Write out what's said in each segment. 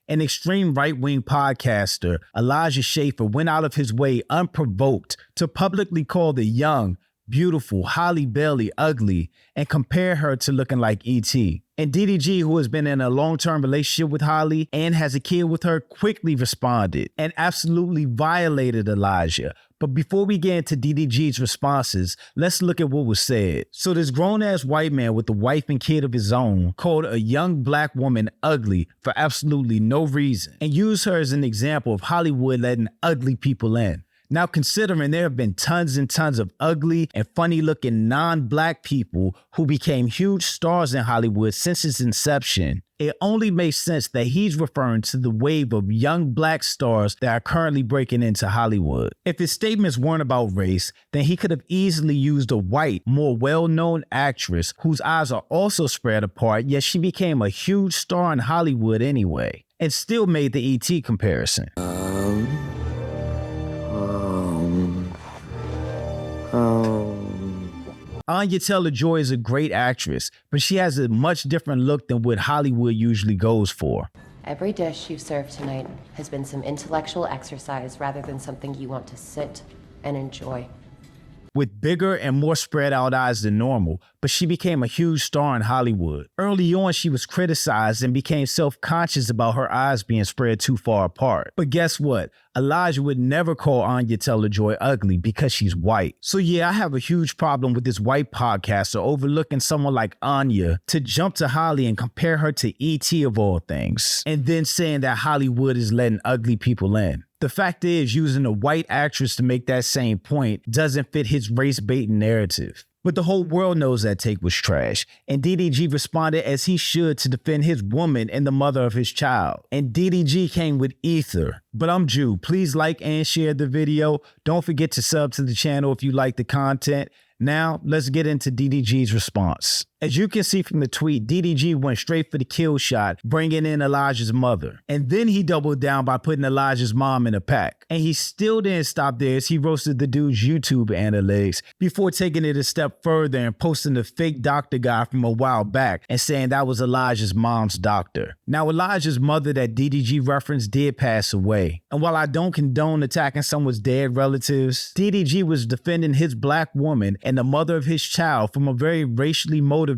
An extreme right-wing podcaster, Elijah Schaffer, went out of his way unprovoked to publicly call the young, beautiful Halle Bailey ugly and compare her to looking like E.T. And DDG, who has been in a long-term relationship with Halle and has a kid with her, quickly responded and absolutely violated Elijah. But before we get into DDG's responses, let's look at what was said. So this grown-ass white man with a wife and kid of his own called a young black woman ugly for absolutely no reason and used her as an example of Hollywood letting ugly people in. Now, considering there have been tons and tons of ugly and funny-looking non-black people who became huge stars in Hollywood since its inception, it only makes sense that he's referring to the wave of young black stars that are currently breaking into Hollywood. If his statements weren't about race, then he could have easily used a white, more well-known actress whose eyes are also spread apart, yet she became a huge star in Hollywood anyway, and still made the E.T. comparison. Anya Taylor-Joy is a great actress, but she has a much different look than what Hollywood usually goes for. Every dish you've served tonight has been some intellectual exercise rather than something you want to sit and enjoy. With bigger and more spread out eyes than normal, but she became a huge star in Hollywood. Early on, she was criticized and became self-conscious about her eyes being spread too far apart. But guess what? Elijah would never call Anya Taylor-Joy ugly because she's white. So yeah, I have a huge problem with this white podcaster overlooking someone like Anya to jump to Halle and compare her to E.T. of all things, and then saying that Hollywood is letting ugly people in. The fact is, using a white actress to make that same point doesn't fit his race-baiting narrative. But the whole world knows that take was trash, and DDG responded as he should to defend his woman and the mother of his child. And DDG came with ether. But I'm Jew. Please like and share the video. Don't forget to sub to the channel if you like the content. Now, let's get into DDG's response. As you can see from the tweet, DDG went straight for the kill shot, bringing in Elijah's mother. And then he doubled down by putting Elijah's mom in a pack. And he still didn't stop there as he roasted the dude's YouTube analytics before taking it a step further and posting the fake doctor guy from a while back and saying that was Elijah's mom's doctor. Now, Elijah's mother that DDG referenced did pass away. And while I don't condone attacking someone's dead relatives, DDG was defending his black woman and the mother of his child from a very racially motivated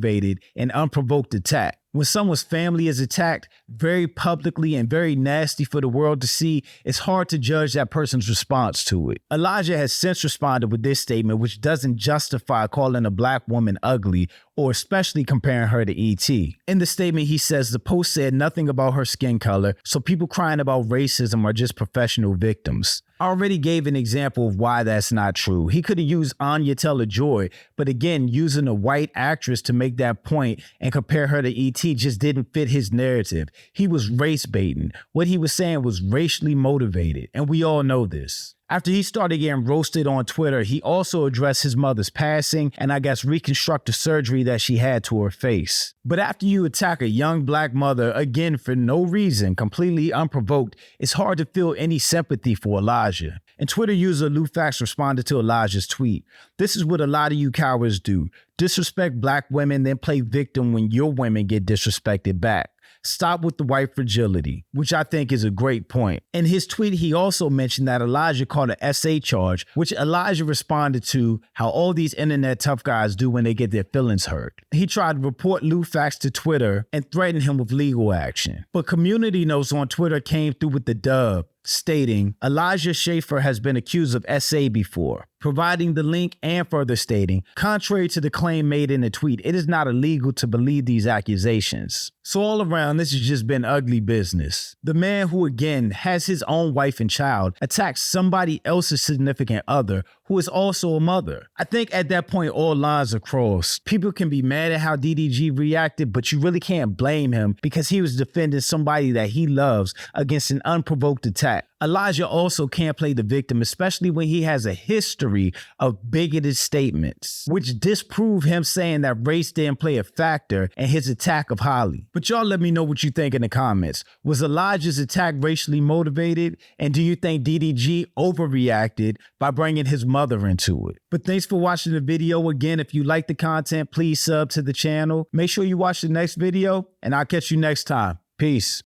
and unprovoked attack. When someone's family is attacked very publicly and very nasty for the world to see, it's hard to judge that person's response to it. Elijah has since responded with this statement, which doesn't justify calling a black woman ugly or especially comparing her to E.T. In the statement, he says the post said nothing about her skin color, so people crying about racism are just professional victims. I already gave an example of why that's not true. He could have used Anya Taylor-Joy, but again, using a white actress to make that point and compare her to E.T. just didn't fit his narrative. He was race baiting. What he was saying was racially motivated, and we all know this. After he started getting roasted on Twitter, he also addressed his mother's passing and I guess reconstructive surgery that she had to her face. But after you attack a young black mother, again for no reason, completely unprovoked, it's hard to feel any sympathy for Elijah. And Twitter user Lufax responded to Elijah's tweet. This is what a lot of you cowards do. Disrespect black women, then play victim when your women get disrespected back. Stop with the white fragility, which I think is a great point. In his tweet, he also mentioned that Elijah caught an SA charge, which Elijah responded to how all these internet tough guys do when they get their feelings hurt. He tried to report Lufax to Twitter and threatened him with legal action. But community notes on Twitter came through with the dub, stating, Elijah Schaffer has been accused of SA before, providing the link and further stating, contrary to the claim made in the tweet, it is not illegal to believe these accusations. So all around, this has just been ugly business. The man who, again, has his own wife and child attacks somebody else's significant other who is also a mother. I think at that point, all lines are crossed. People can be mad at how DDG reacted, but you really can't blame him because he was defending somebody that he loves against an unprovoked attack. Elijah also can't play the victim, especially when he has a history of bigoted statements, which disprove him saying that race didn't play a factor in his attack of Halle. But y'all let me know what you think in the comments. Was Elijah's attack racially motivated? And do you think DDG overreacted by bringing his mother into it? But thanks for watching the video. Again, if you like the content, please sub to the channel. Make sure you watch the next video, and I'll catch you next time. Peace.